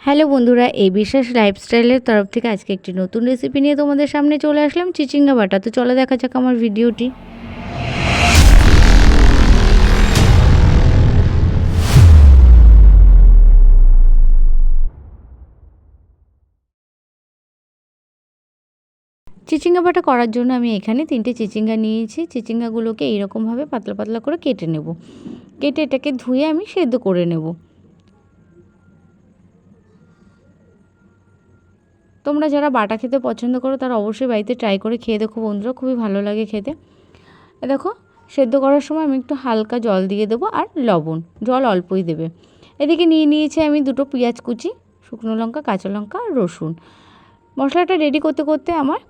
Hello বন্ধুরা, এই বিশেষ লাইফস্টাইলের তরফ থেকে আজকে একটি নতুন রেসিপি নিয়ে তোমাদের সামনে চলে আসলাম, চিচিঙ্গা বাটা। তো চলো দেখা যাক আমার ভিডিওটি। চিচিঙ্গা বাটা করার জন্য আমি এখানে 3টে চিচিঙ্গা নিয়েছি। চিচিঙ্গাগুলোকে এইরকমভাবে পাতলা পাতলা করে কেটে নেব। কেটে এটাকে ধুয়ে আমি সেদ্ধ করে নেব। তোমরা যারা বাটা খেতে পছন্দ করো তারা অবশ্যই বাড়িতে ট্রাই করে খেয়ে দেখো বন্ধুরা, খুবই ভালো লাগে খেতে। দেখো, সেদ্ধ করার সময় আমি একটু হালকা জল দিয়ে দেবো আর লবণ, জল অল্পই দেবে। এদিকে নিয়েছি আমি 2টো পেঁয়াজ কুচি, শুকনো লঙ্কা, কাঁচা লঙ্কা আর রসুন। মশলাটা রেডি করতে করতে আমার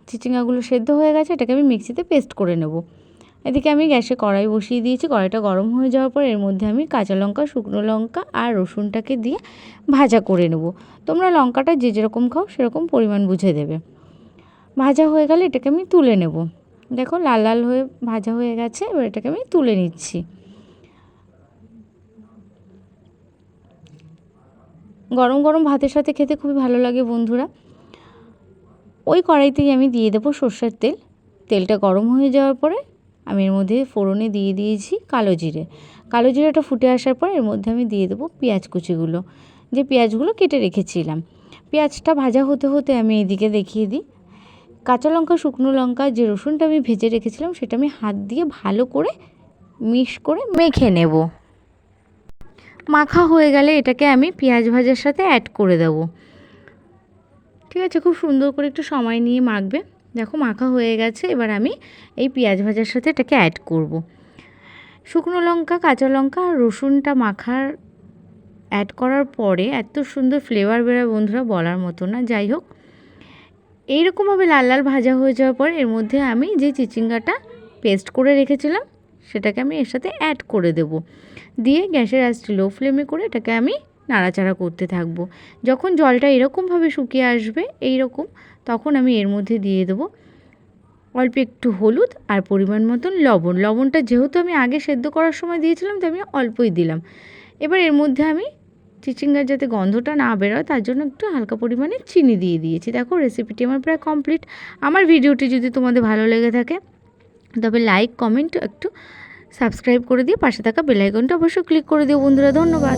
চিচিঙ্গাগুলো সেদ্ধ হয়ে গেছে, এটাকে আমি মিক্সিতে পেস্ট করে নেব। এদিকে আমি গ্যাসে কড়াই বসিয়ে দিয়েছি। কড়াইটা গরম হয়ে যাওয়ার পর এর মধ্যে আমি কাঁচা লঙ্কা, শুকনো লঙ্কা আর রসুনটাকে দিয়ে ভাজা করে নেব। তোমরা লঙ্কাটা যে যেরকম খাও সেরকম পরিমাণ বুঝে দেবে। ভাজা হয়ে গেলে এটাকে আমি তুলে নেব। দেখো, লাল লাল হয়ে ভাজা হয়ে গেছে, এবার এটাকে আমি তুলে নিচ্ছি। গরম গরম ভাতের সাথে খেতে খুবই ভালো লাগে বন্ধুরা। ওই কড়াইতেই আমি দিয়ে দেবো সর্ষের তেল। তেলটা গরম হয়ে যাওয়ার পরে আমি এর মধ্যে ফোড়নে দিয়ে দিয়েছি কালো জিরে। কালো জিরেটা ফুটে আসার পর এর মধ্যে আমি দিয়ে দেবো পেঁয়াজ কুচিগুলো, যে পেঁয়াজগুলো কেটে রেখেছিলাম। পেঁয়াজটা ভাজা হতে হতে আমি এদিকে দেখিয়ে দিই, কাঁচা লঙ্কা, শুকনো লঙ্কা, যে রসুনটা আমি ভেজে রেখেছিলাম সেটা আমি হাত দিয়ে ভালো করে মিক্স করে মেখে নেব। মাখা হয়ে গেলে এটাকে আমি পেঁয়াজ ভাজার সাথে অ্যাড করে দেব। ঠিক আছে, খুব সুন্দর করে একটু সময় নিয়ে মাখবে। দেখো, মাখা হয়ে গেছে, এবার আমি এই পেঁয়াজ ভাজার সাথে এটাকে অ্যাড করব। শুকনো লঙ্কা, কাঁচা লঙ্কা আর রসুনটা অ্যাড করার পরে এত সুন্দর ফ্লেভার বেরোয় বন্ধুরা, বলার মতো না। যাই হোক, এইরকমভাবে লাল লাল ভাজা হয়ে যাওয়ার পর এর মধ্যে আমি যে চিচিঙ্গাটা পেস্ট করে রেখেছিলাম সেটাকে আমি এর সাথে অ্যাড করে দেব। দিয়ে গ্যাসের আঁচটা লো ফ্লেমে করে এটাকে আমি নাড়াচাড়া করতে থাকবো। যখন জলটা এরকমভাবে শুকিয়ে আসবে এইরকম, তখন আমি এর মধ্যে দিয়ে দেবো অল্প একটু হলুদ আর পরিমাণ মতন লবণ। লবণটা যেহেতু আমি আগে সেদ্ধ করার সময় দিয়েছিলাম তো আমি অল্পই দিলাম। এবার এর মধ্যে আমি চিচিঙ্গার যাতে গন্ধটা না বেরোয় তার জন্য একটু হালকা পরিমাণে চিনি দিয়ে দিয়েছি। দেখো, রেসিপিটি আমার প্রায় কমপ্লিট। আমার ভিডিওটি যদি তোমাদের ভালো লেগে থাকে তবে লাইক, কমেন্ট, একটু সাবস্ক্রাইব করে দিয়ে পাশে থাকা বেল আইকনটা অবশ্যই ক্লিক করে দিও বন্ধুরা। ধন্যবাদ।